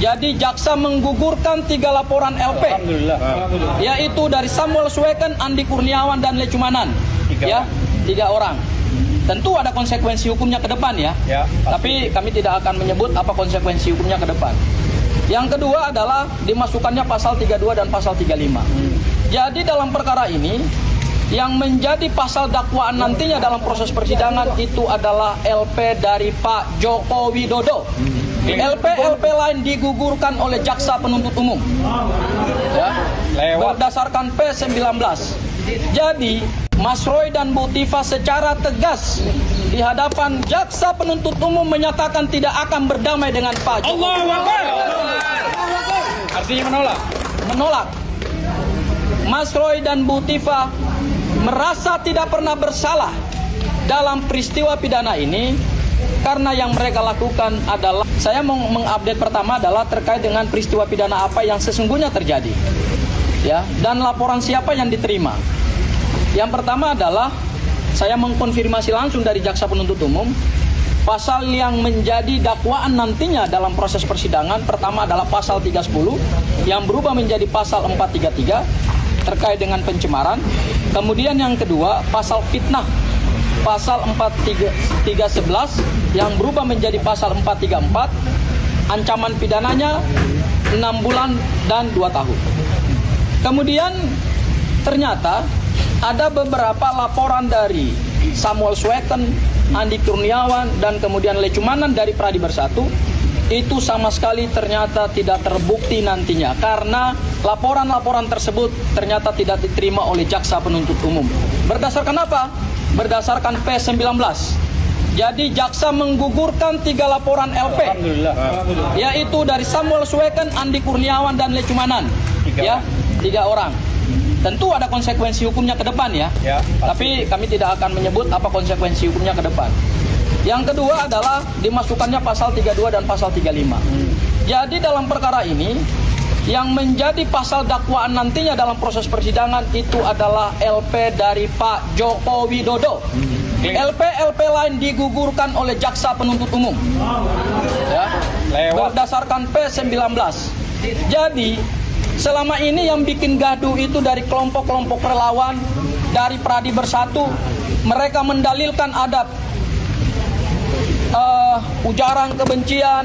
Jadi jaksa menggugurkan 3 laporan LP, yaitu dari Samuel Sweken, Andi Kurniawan, dan Lecumanan. Ya, 3 orang. Tentu ada konsekuensi hukumnya ke depan ya. Tapi kami tidak akan menyebut apa konsekuensi hukumnya ke depan. Yang kedua adalah dimasukkannya pasal 32 dan pasal 35. Jadi dalam perkara ini yang menjadi pasal dakwaan nantinya dalam proses persidangan itu adalah LP dari Pak Joko Widodo. LP lain digugurkan oleh jaksa penuntut umum. Ya, berdasarkan P19. Jadi Mas Roy dan Bu Tifa secara tegas di hadapan jaksa penuntut umum menyatakan tidak akan berdamai dengan Pak Joko. Allahu Akbar. Artinya menolak. Menolak. Mas Roy dan Bu Tifa merasa tidak pernah bersalah dalam peristiwa pidana ini karena yang mereka lakukan adalah, saya mau mengupdate pertama adalah terkait dengan peristiwa pidana apa yang sesungguhnya terjadi. Ya, dan laporan siapa yang diterima. Yang pertama adalah saya mengkonfirmasi langsung dari jaksa penuntut umum pasal yang menjadi dakwaan nantinya dalam proses persidangan. Pertama adalah pasal 310 yang berubah menjadi pasal 433 terkait dengan pencemaran. Kemudian yang kedua pasal fitnah, pasal 43311 yang berubah menjadi pasal 434, ancaman pidananya 6 bulan dan 2 tahun. Kemudian ternyata ada beberapa laporan dari Samuel Sweken, Andi Kurniawan, dan kemudian Lecumanan dari Pradi Bersatu. Itu sama sekali ternyata tidak terbukti nantinya karena laporan-laporan tersebut ternyata tidak diterima oleh jaksa penuntut umum. Berdasarkan apa? Berdasarkan P19. Jadi jaksa menggugurkan 3 laporan LP, yaitu dari Samuel Sweken, Andi Kurniawan, dan Lecumanan. Ya, 3 orang. Tentu ada konsekuensi hukumnya ke depan ya. Tapi kami tidak akan menyebut apa konsekuensi hukumnya ke depan. Yang kedua adalah dimasukkannya pasal 32 dan pasal 35. Jadi dalam perkara ini yang menjadi pasal dakwaan nantinya dalam proses persidangan itu adalah LP dari Pak Joko Widodo. LP lain digugurkan oleh jaksa penuntut umum. Ya, berdasarkan P19. Jadi selama ini yang bikin gaduh itu dari kelompok-kelompok relawan, dari Pradi Bersatu, mereka mendalilkan ada ujaran kebencian,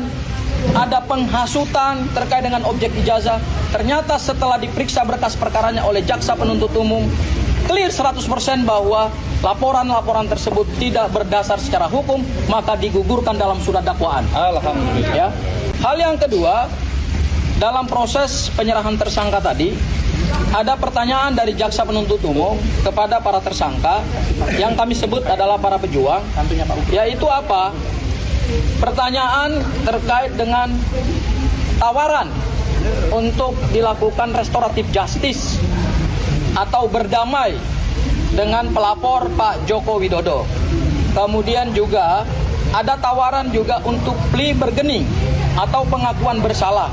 ada penghasutan terkait dengan objek ijazah. Ternyata setelah diperiksa berkas perkaranya oleh jaksa penuntut umum, clear 100% bahwa laporan-laporan tersebut tidak berdasar secara hukum, maka digugurkan dalam surat dakwaan. Alhamdulillah. Ya. Hal yang kedua, dalam proses penyerahan tersangka tadi, ada pertanyaan dari jaksa penuntut umum kepada para tersangka yang kami sebut adalah para pejuang, yaitu apa? Pertanyaan terkait dengan tawaran untuk dilakukan restoratif justice atau berdamai dengan pelapor Pak Joko Widodo. Kemudian juga ada tawaran juga untuk plea bergening atau pengakuan bersalah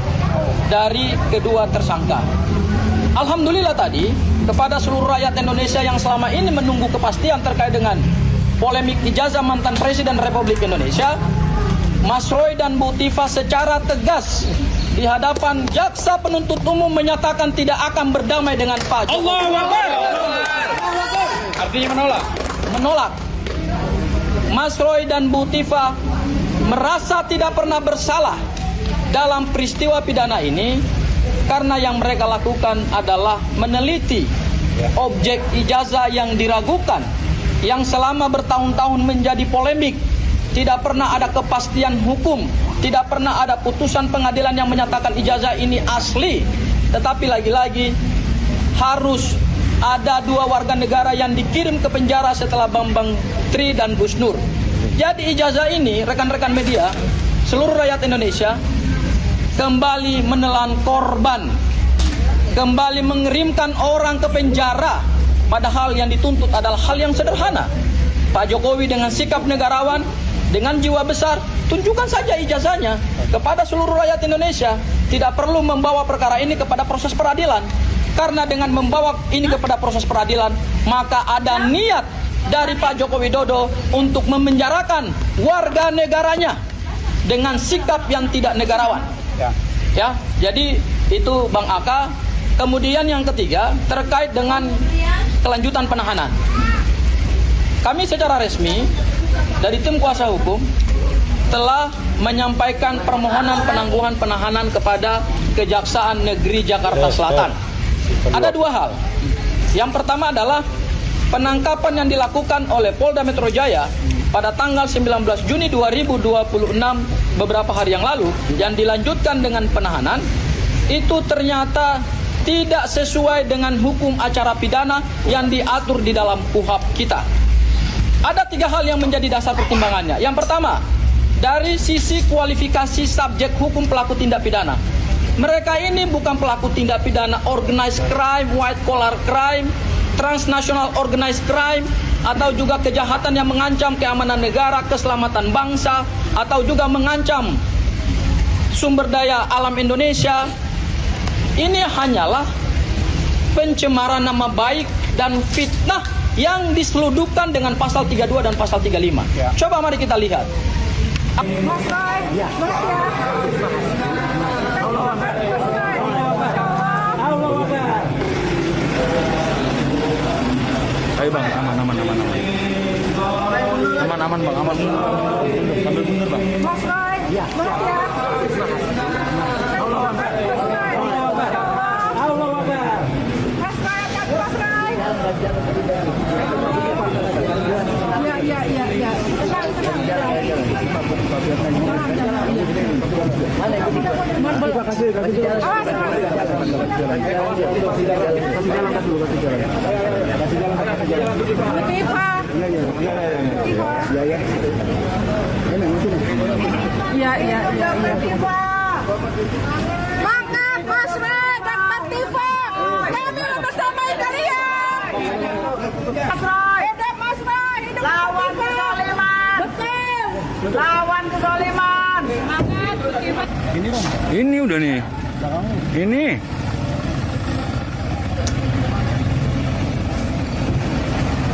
dari kedua tersangka. Alhamdulillah tadi kepada seluruh rakyat Indonesia yang selama ini menunggu kepastian terkait dengan polemik ijazah mantan Presiden Republik Indonesia, Mas Roy dan Bu Tifa secara tegas di hadapan jaksa penuntut umum menyatakan tidak akan berdamai dengan Pak Joko. Allahu Akbar. Artinya menolak. Menolak. Mas Roy dan Bu Tifa merasa tidak pernah bersalah dalam peristiwa pidana ini karena yang mereka lakukan adalah meneliti objek ijazah yang diragukan, yang selama bertahun-tahun menjadi polemik. Tidak pernah ada kepastian hukum, tidak pernah ada putusan pengadilan yang menyatakan ijazah ini asli. Tetapi lagi-lagi harus ada 2 warga negara yang dikirim ke penjara setelah Bambang Tri dan Gus Nur. Jadi ijazah ini, rekan-rekan media, seluruh rakyat Indonesia kembali menelan korban, kembali mengirimkan orang ke penjara, padahal yang dituntut adalah hal yang sederhana. Pak Jokowi dengan sikap negarawan, dengan jiwa besar, tunjukkan saja ijazahnya kepada seluruh rakyat Indonesia. Tidak perlu membawa perkara ini kepada proses peradilan. Karena dengan membawa ini kepada proses peradilan, maka ada niat dari Pak Joko Widodo untuk memenjarakan warga negaranya dengan sikap yang tidak negarawan. Ya, jadi itu Bang Aka. Kemudian yang ketiga terkait dengan kelanjutan penahanan. Kami secara resmi dari tim kuasa hukum telah menyampaikan permohonan penangguhan penahanan kepada Kejaksaan Negeri Jakarta Selatan. Ada dua hal. Yang pertama adalah penangkapan yang dilakukan oleh Polda Metro Jaya pada tanggal 19 Juni 2026 beberapa hari yang lalu yang dilanjutkan dengan penahanan itu ternyata tidak sesuai dengan hukum acara pidana yang diatur di dalam KUHP kita. Ada tiga hal yang menjadi dasar pertimbangannya. Yang pertama, dari sisi kualifikasi subjek hukum pelaku tindak pidana. Mereka ini bukan pelaku tindak pidana organized crime, white collar crime, transnational organized crime, atau juga kejahatan yang mengancam keamanan negara, keselamatan bangsa, atau juga mengancam sumber daya alam Indonesia. Ini hanyalah pencemaran nama baik dan fitnah yang diseludupkan dengan pasal 32 dan pasal 35. Ya. Coba mari kita lihat. Mas Roy, ya. Ayo bang, aman bang, aman. Sambil mundur bang. Mas Roy, ya. Iya. Semangat Mas Roy dan Mbak Tifa. Kami membersamai kalian. Mas Roy, hidup Mas Roy, hidup lawan kezaliman. Betul. Lawan kezaliman. Semangat Mbak Tifa. Ini udah nih. Ini.